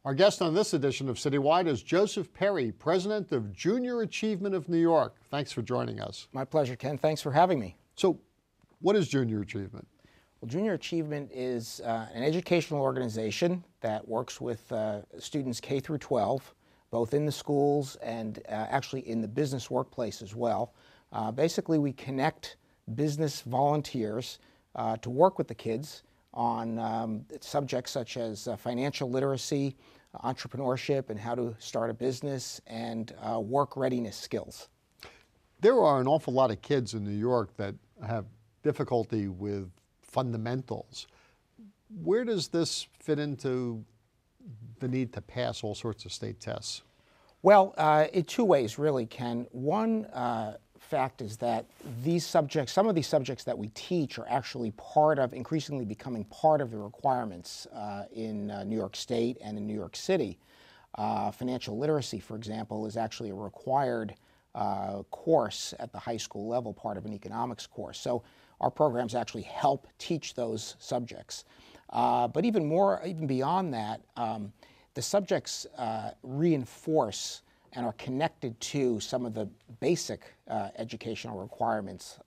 Our guest on this edition of CityWide is Joseph Peri, president of Junior Achievement of New York. Thanks for joining us. My pleasure, Ken. Thanks for having me. So, what is Junior Achievement? Well, Junior Achievement is an educational organization that works with students K through 12, both in the schools and actually in the business workplace as well. Basically, we connect business volunteers to work with the kids on subjects such as financial literacy, entrepreneurship, and how to start a business, and work readiness skills. There are an awful lot of kids in New York that have difficulty with fundamentals. Where does this fit into the need to pass all sorts of state tests? Well, in two ways, really, Ken. One fact is that these subjects, some of these subjects that we teach are actually increasingly becoming part of the requirements in New York State and in New York City. Financial literacy, for example, is actually a required course at the high school level, part of an economics course. So our programs actually help teach those subjects. But even beyond that, the subjects reinforce and are connected to some of the basic educational requirements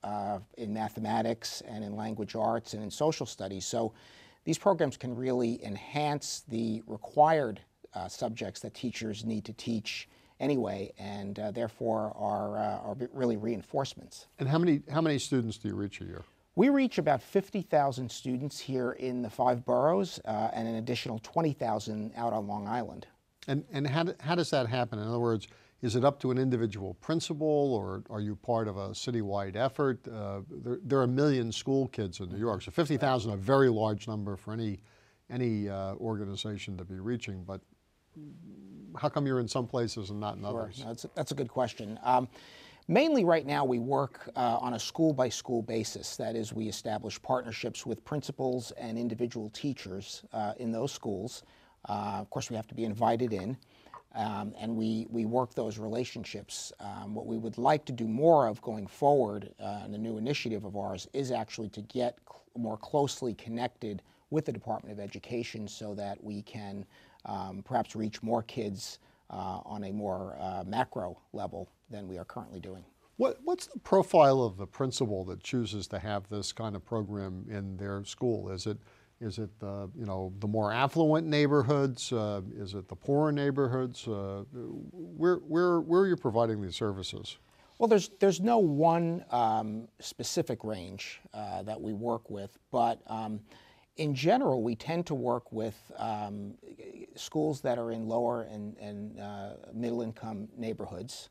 in mathematics and in language arts and in social studies. So these programs can really enhance the required subjects that teachers need to teach anyway, and therefore are really reinforcements. And how many students do you reach a year? We reach about 50,000 students here in the 5 boroughs and an additional 20,000 out on Long Island. And how does that happen? In other words, is it up to an individual principal, or are you part of a citywide effort? There are a million school kids in New York, so 50,000 a very large number for any organization to be reaching. But how come you're in some places and not in others? Sure. That's a good question. Mainly right now we work on a school-by-school basis. That is, we establish partnerships with principals and individual teachers in those schools. Of course, we have to be invited in, and we work those relationships. What we would like to do more of going forward, and a new initiative of ours, is actually to get more closely connected with the Department of Education so that we can perhaps reach more kids on a more macro level than we are currently doing. What's the profile of the principal that chooses to have this kind of program in their school? Is it the more affluent neighborhoods? Is it the poorer neighborhoods? Where are you providing these services? Well, there's no one specific range that we work with, but in general, we tend to work with schools that are in lower and middle-income neighborhoods.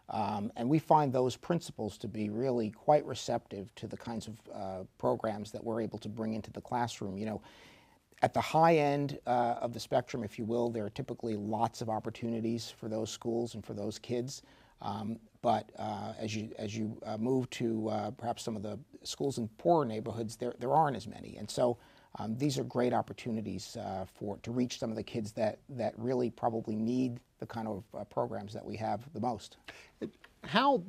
And we find those principals to be really quite receptive to the kinds of programs that we're able to bring into the classroom. You know, at the high end of the spectrum, if you will, there are typically lots of opportunities for those schools and for those kids. But as you move to perhaps some of the schools in poorer neighborhoods, there aren't as many. And so these are great opportunities to reach some of the kids that really probably need the kind of programs that we have the most. How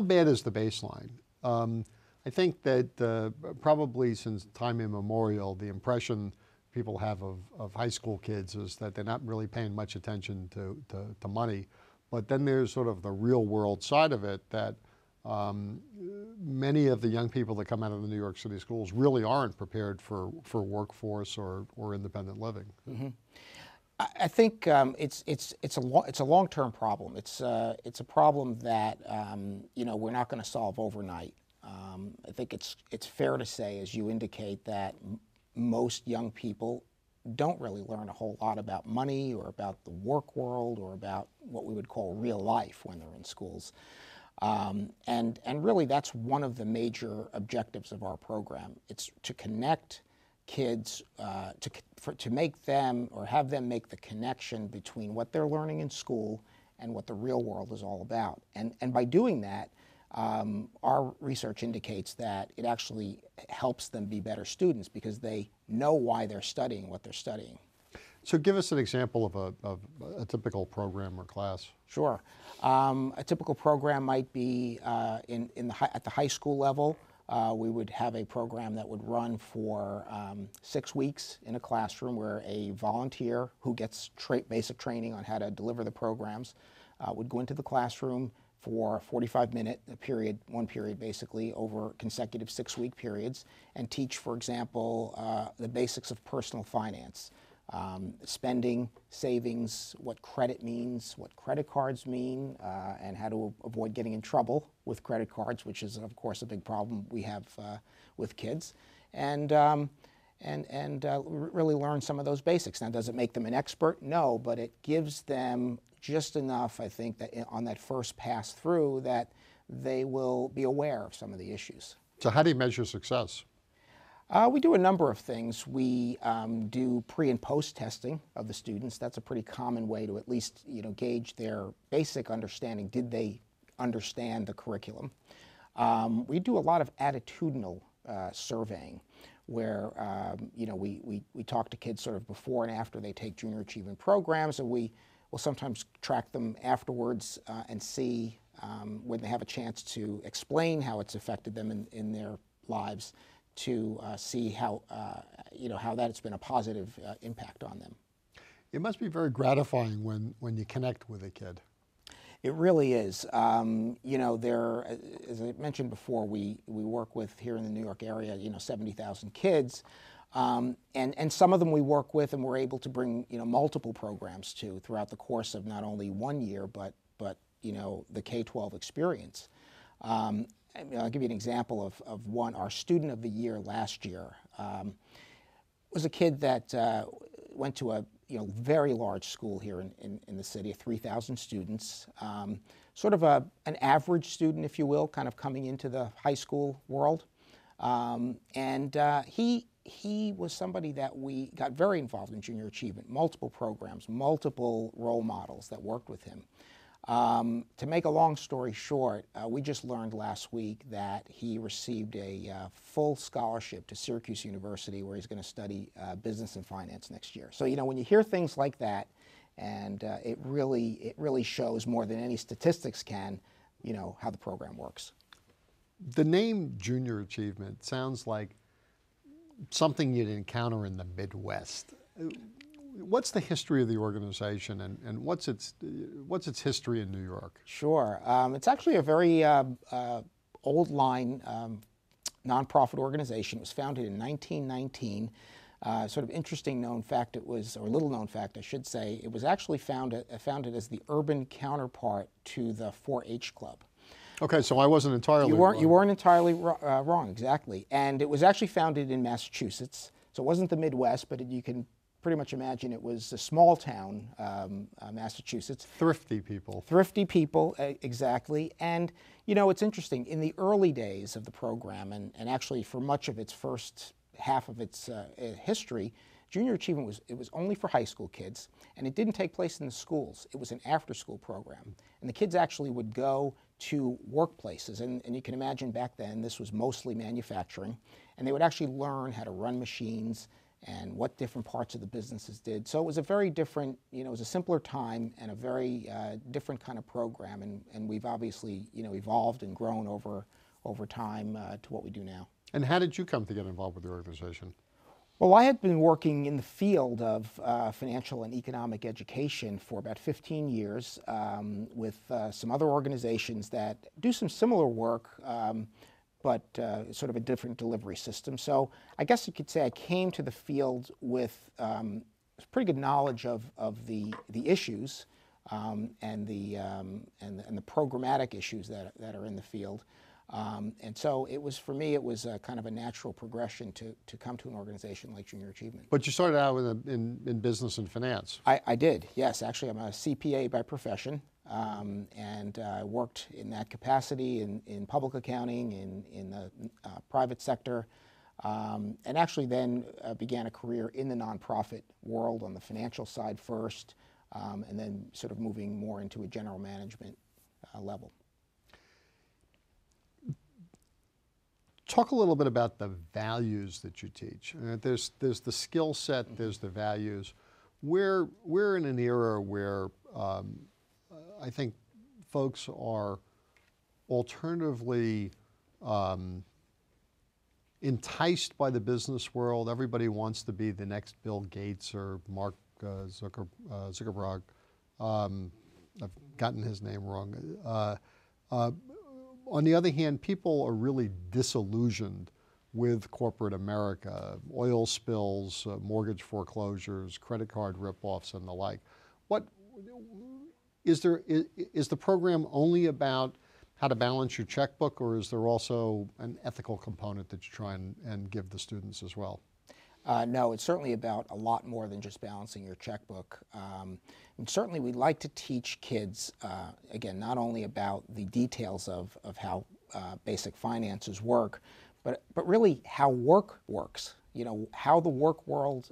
bad is the baseline? I think that probably since time immemorial, the impression people have of high school kids is that they're not really paying much attention to money. But then there's sort of the real world side of it that many of the young people that come out of the New York City schools really aren't prepared for workforce or independent living. Mm-hmm. I think it's a long-term problem. It's a problem that we're not going to solve overnight. I think it's fair to say, as you indicate, that most young people don't really learn a whole lot about money or about the work world or about what we would call real life when they're in schools. And really that's one of the major objectives of our program. It's to connect kids, to make them or have them make the connection between what they're learning in school and what the real world is all about. And by doing that, our research indicates that it actually helps them be better students because they know why they're studying what they're studying. So give us an example of a typical program or class. Sure. A typical program might be at the high school level. we would have a program that would run for 6 weeks in a classroom where a volunteer who gets basic training on how to deliver the programs would go into the classroom for a 45-minute period, one period basically, over consecutive 6-week periods, and teach, for example, the basics of personal finance. Spending, savings, what credit means, what credit cards mean, and how to avoid getting in trouble with credit cards, which is, of course, a big problem we have with kids, and really learn some of those basics. Now, does it make them an expert? No, but it gives them just enough, I think, that on that first pass through that they will be aware of some of the issues. So how do you measure success? We do a number of things. We do pre and post testing of the students. That's a pretty common way to at least gauge their basic understanding. Did they understand the curriculum? We do a lot of attitudinal surveying, where we talk to kids sort of before and after they take junior achievement programs, and we will sometimes track them afterwards and see when they have a chance to explain how it's affected them in their lives, to see how that's been a positive impact on them. It must be very gratifying when you connect with a kid. It really is. There, as I mentioned before, we work with, here in the New York area, 70,000 kids, and some of them we work with and we're able to bring multiple programs to throughout the course of not only 1 year but the K-12 experience. I'll give you an example of one. Our student of the year last year was a kid that went to a very large school here in the city, 3,000 students, sort of an average student, if you will, kind of coming into the high school world. He was somebody that we got very involved in junior achievement, multiple programs, multiple role models that worked with him. To make a long story short, we just learned last week that he received a full scholarship to Syracuse University, where he's going to study business and finance next year. So when you hear things like that, and it really shows more than any statistics can, how the program works. The name Junior Achievement sounds like something you'd encounter in the Midwest. What's the history of the organization, and what's its history in New York? Sure. It's actually a very old line nonprofit organization. It was founded in 1919. Sort of interesting known fact, or little known fact, I should say, it was actually founded as the urban counterpart to the 4-H Club. Okay, so I wasn't entirely wrong. You weren't entirely wrong, exactly. And it was actually founded in Massachusetts. So it wasn't the Midwest, but you can pretty much imagine it was a small town, Massachusetts. Thrifty people. Thrifty people, exactly. And it's interesting, in the early days of the program, and actually for much of its first half of its history, junior achievement was only for high school kids, and it didn't take place in the schools. It was an after-school program. And the kids actually would go to workplaces, and you can imagine back then this was mostly manufacturing, and they would actually learn how to run machines and what different parts of the businesses did. So it was a very different, it was a simpler time and a very different kind of program, and we've obviously evolved and grown over time to what we do now. And how did you come to get involved with the organization? Well, I had been working in the field of financial and economic education for about 15 years with some other organizations that do some similar work, but sort of a different delivery system. So I guess you could say I came to the field with pretty good knowledge of the issues and the programmatic issues that are in the field. And so for me, it was kind of a natural progression to come to an organization like Junior Achievement. But you started out in business and finance. I did, yes. Actually, I'm a CPA by profession, and I worked in that capacity in public accounting, in the private sector, and actually then began a career in the nonprofit world on the financial side first, and then sort of moving more into a general management level. Talk a little bit about the values that you teach. There's the skill set, there's the values. We're in an era where I think folks are alternatively enticed by the business world? Everybody wants to be the next Bill Gates or Mark Zuckerberg. I've gotten his name wrong. On the other hand, people are really disillusioned with corporate America, oil spills, mortgage foreclosures, credit card ripoffs, and the like. What is the program only about how to balance your checkbook, or is there also an ethical component that you try and give the students as well? No, it's certainly about a lot more than just balancing your checkbook. And certainly we'd like to teach kids, again, not only about the details of how basic finances work, but really how work works, how the work world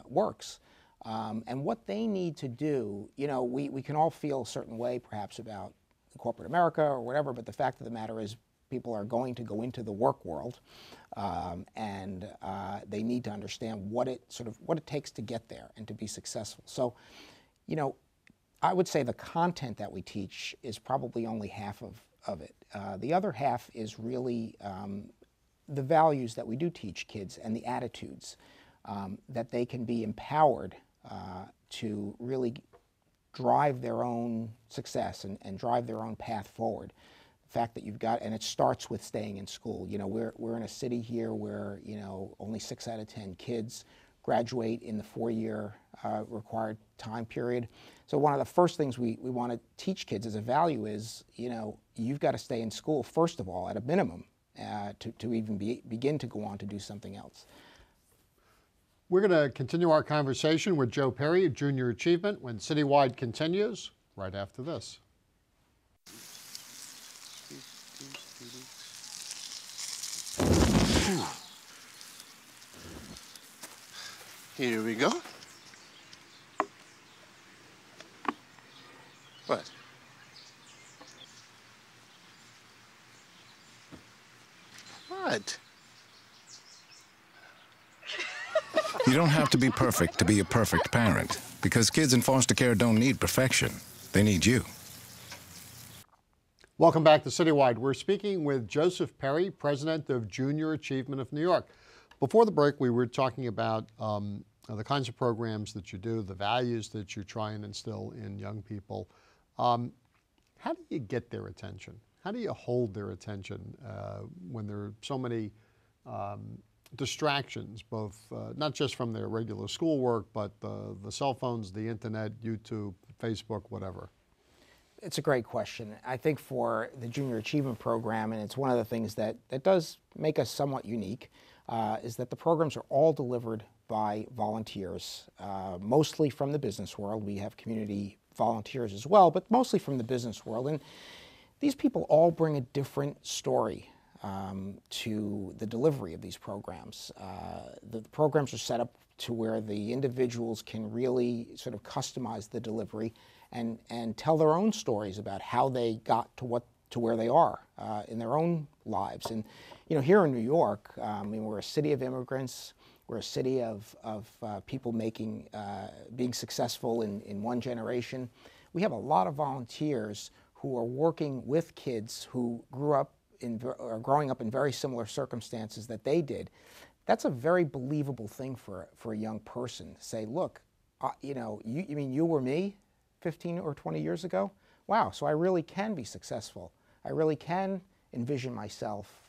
works. And what they need to do. We can all feel a certain way perhaps about corporate America or whatever, but the fact of the matter is people are going to go into the work world, and they need to understand what it takes to get there and to be successful. So, I would say the content that we teach is probably only half of it. The other half is really the values that we do teach kids and the attitudes that they can be empowered to really drive their own success and drive their own path forward. The fact that you've got, and it starts with staying in school. We're in a city here where, only 6 out of 10 kids graduate in the 4-year required time period. So one of the first things we want to teach kids as a value is, you've got to stay in school, first of all, at a minimum, to even begin to go on to do something else. We're going to continue our conversation with Joe Peri at Junior Achievement when CityWide continues right after this. Here we go. What? What? You don't have to be perfect to be a perfect parent, because kids in foster care don't need perfection. They need you. Welcome back to CityWide. We're speaking with Joseph Peri, president of Junior Achievement of New York. Before the break, we were talking about the kinds of programs that you do, the values that you try and instill in young people. How do you get their attention? How do you hold their attention when there are so many distractions, both not just from their regular schoolwork, but the cell phones, the internet, YouTube, Facebook, whatever? It's a great question. I think for the Junior Achievement Program, and it's one of the things that does make us somewhat unique, is that the programs are all delivered by volunteers, mostly from the business world. We have community volunteers as well, but mostly from the business world. And these people all bring a different story to the delivery of these programs. The programs are set up to where the individuals can really sort of customize the delivery and tell their own stories about how they got to where they are in their own lives. And here in New York, we're a city of immigrants. We're a city of people being successful in one generation. We have a lot of volunteers who are working with kids who are growing up in very similar circumstances that they did. That's a very believable thing for a young person to say, look, you mean you were me 15 or 20 years ago? Wow, so I really can be successful. I really can envision myself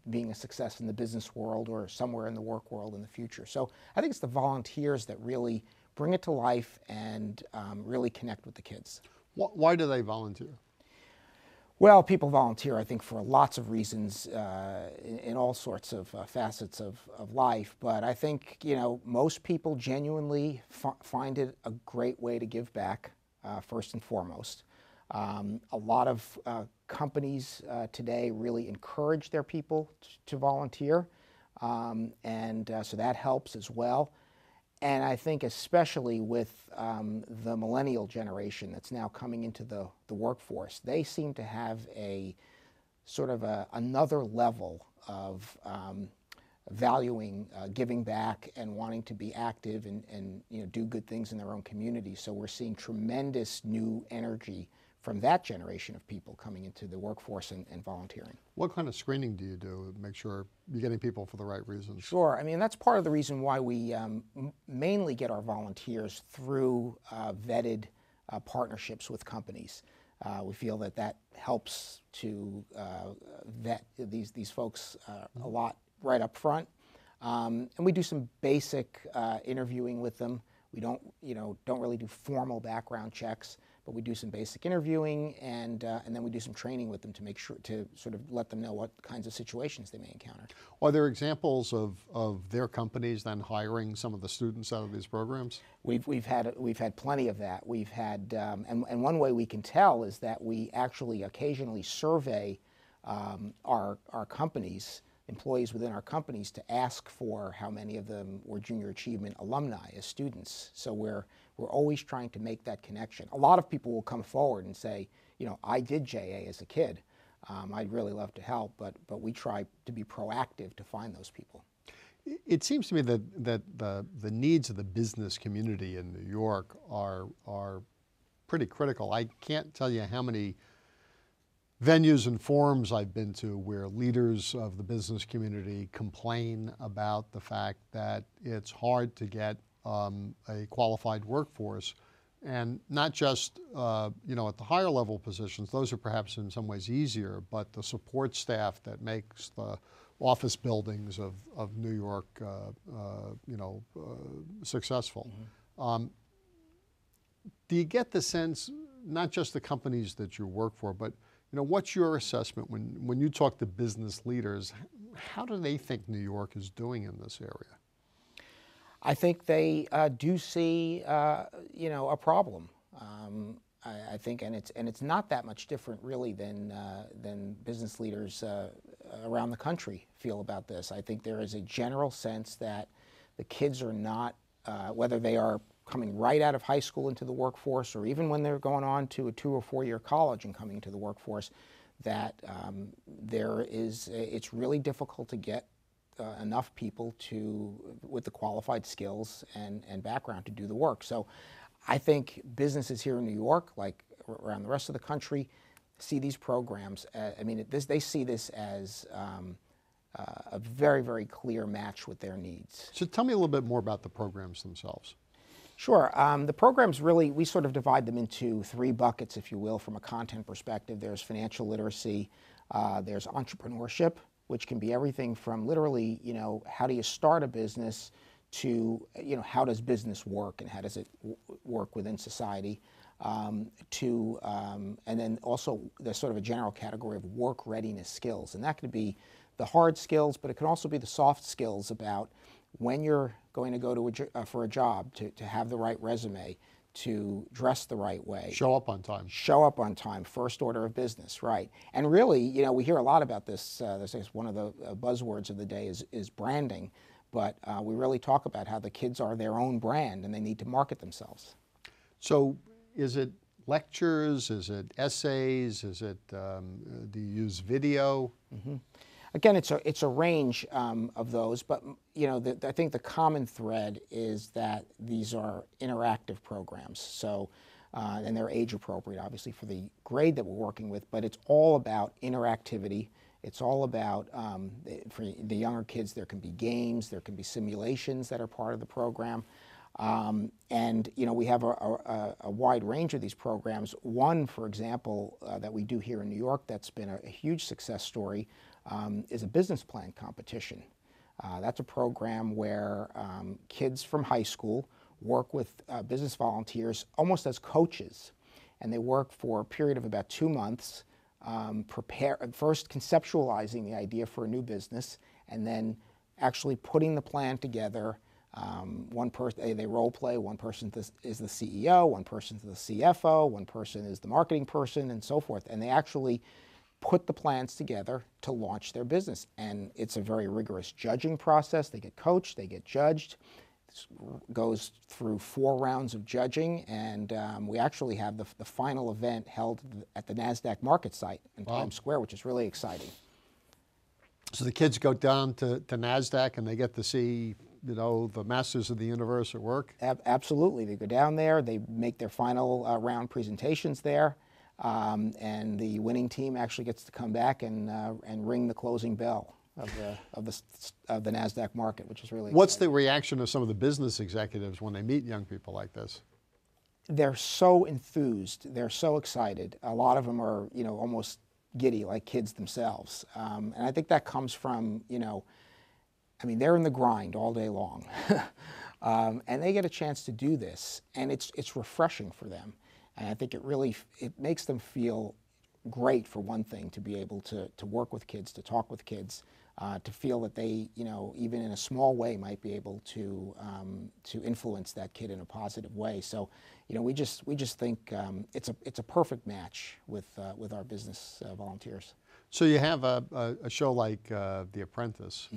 being a success in the business world or somewhere in the work world in the future. So I think it's the volunteers that really bring it to life and really connect with the kids. Why do they volunteer? Well, people volunteer, I think, for lots of reasons in all sorts of facets of life. But I think, most people genuinely find it a great way to give back, first and foremost. A lot of companies today really encourage their people to volunteer, and so that helps as well. And I think especially with the millennial generation that's now coming into the workforce, they seem to have a sort of another level of valuing giving back and wanting to be active and do good things in their own community. So we're seeing tremendous new energy from that generation of people coming into the workforce and volunteering. What kind of screening do you do to make sure you're getting people for the right reasons? Sure. I mean, that's part of the reason why we mainly get our volunteers through vetted partnerships with companies. We feel that that helps to vet these folks a lot right up front. And we do some basic interviewing with them. We don't really do formal background checks, but we do some basic interviewing, and then we do some training with them to make sure to sort of let them know what kinds of situations they may encounter. Are there examples of their companies then hiring some of the students out of these programs? We've had plenty of that. We've had and one way we can tell is that we actually occasionally survey our companies, employees within our companies, to ask for how many of them were junior achievement alumni as students. So we're always trying to make that connection. A lot of people will come forward and say, I did JA as a kid. I'd really love to help, but we try to be proactive to find those people. It seems to me that the needs of the business community in New York are pretty critical. I can't tell you how many venues and forums I've been to where leaders of the business community complain about the fact that it's hard to get a qualified workforce, and not just at the higher level positions. Those are perhaps in some ways easier, but the support staff that makes the office buildings of New York successful. Mm-hmm. Do you get the sense, not just the companies that you work for, but what's your assessment when you talk to business leaders? How do they think New York is doing in this area? I think they do see, a problem. I think, and it's not that much different, really, than business leaders around the country feel about this. I think there is a general sense that the kids are not, whether they are coming right out of high school into the workforce, or even when they're going on to a 2 or 4 year college and coming into the workforce, that it's really difficult to get enough people with the qualified skills and background to do the work. So I think businesses here in New York, like around the rest of the country, see these programs. They see this as a very, very clear match with their needs. So tell me a little bit more about the programs themselves. Sure. The programs really, we sort of divide them into 3 buckets, if you will, from a content perspective. There's financial literacy, there's entrepreneurship, which can be everything from literally, how do you start a business, to, how does business work and how does it work within society, and then also there's sort of a general category of work readiness skills. And that could be the hard skills, but it can also be the soft skills about when you're going to go for a job, to have the right resume, to dress the right way. Show up on time. Show up on time, first order of business, right. And really, we hear a lot about this. This is one of the buzzwords of the day is branding, but we really talk about how the kids are their own brand and they need to market themselves. So is it lectures? Is it essays? Is it, do you use video? Mm-hmm. Again, it's a range of those, but I think the common thread is that these are interactive programs. So, and they're age appropriate, obviously, for the grade that we're working with. But it's all about interactivity. It's all about for the younger kids. There can be games, there can be simulations that are part of the program, and we have a wide range of these programs. One, for example, that we do here in New York that's been a huge success story. Is a business plan competition. That's a program where kids from high school work with business volunteers almost as coaches, and they work for a period of about 2 months, first conceptualizing the idea for a new business, and then actually putting the plan together. One person, they role play. One person is the CEO, one person is the CFO, one person is the marketing person, and so forth. And they actually put the plans together to launch their business. And it's a very rigorous judging process. They get coached, they get judged. This goes through 4 rounds of judging, and we actually have the final event held at the NASDAQ market site in Times Square, which is really exciting. So the kids go down to NASDAQ and they get to see, the masters of the universe at work? Absolutely. They go down there, they make their final round presentations there. and the winning team actually gets to come back and ring the closing bell of the NASDAQ market, which is really What's exciting. the reaction of some of the business executives when they meet young people like this? They're so enthused. They're so excited. A lot of them are, almost giddy, like kids themselves. And I think that comes from, they're in the grind all day long. And they get a chance to do this, and it's refreshing for them. And I think it makes them feel great, for one thing, to be able to work with kids, to talk with kids, to feel that they, even in a small way, might be able to influence that kid in a positive way. So, we just think it's a perfect match with our business volunteers. So you have a show like The Apprentice.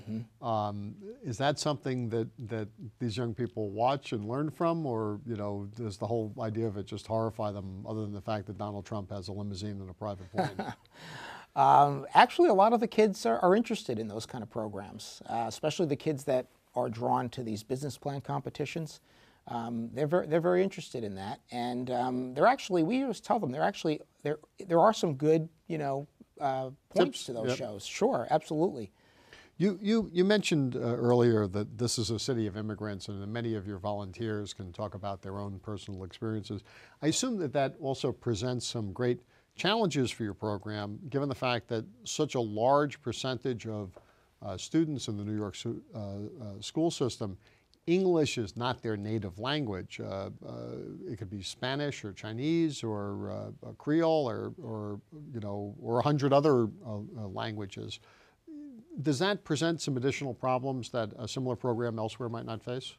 Is that something that these young people watch and learn from, or does the whole idea of it just horrify them, other than the fact that Donald Trump has a limousine and a private plane? Actually, a lot of the kids are interested in those kind of programs, especially the kids that are drawn to these business plan competitions. They're very interested in that, and they're actually, we always tell them, there are some good points to those shows. Sure, absolutely. You mentioned earlier that this is a city of immigrants, and that many of your volunteers can talk about their own personal experiences. I assume that also presents some great challenges for your program, given the fact that such a large percentage of students in the New York school system, English is not their native language. It could be Spanish or Chinese or Creole or 100 other languages. Does that present some additional problems that a similar program elsewhere might not face?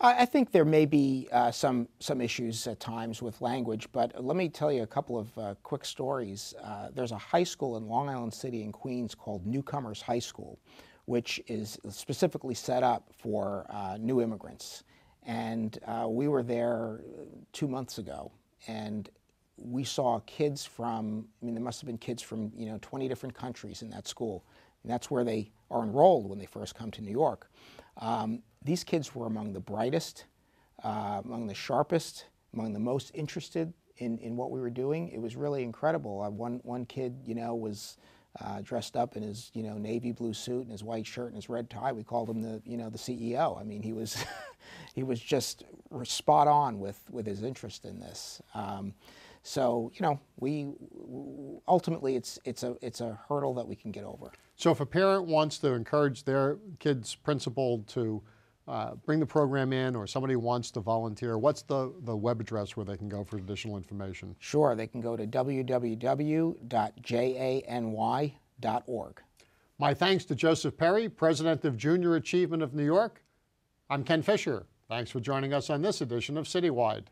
I think there may be some issues at times with language, but let me tell you a couple of quick stories. There's a high school in Long Island City in Queens called Newcomers High School, which is specifically set up for new immigrants. And we were there 2 months ago, and we saw kids from, there must have been kids from 20 different countries in that school. And that's where they are enrolled when they first come to New York. These kids were among the brightest, among the sharpest, among the most interested in what we were doing. It was really incredible. One kid, was dressed up in his, navy blue suit and his white shirt and his red tie. We called him the CEO. I mean, he was, he was just spot on with his interest in this. So, we ultimately it's a hurdle that we can get over. So if a parent wants to encourage their kid's principal to bring the program in, or somebody wants to volunteer, what's the web address where they can go for additional information? Sure, they can go to www.jany.org. My thanks to Joseph Peri, President of Junior Achievement of New York. I'm Ken Fisher. Thanks for joining us on this edition of CityWide.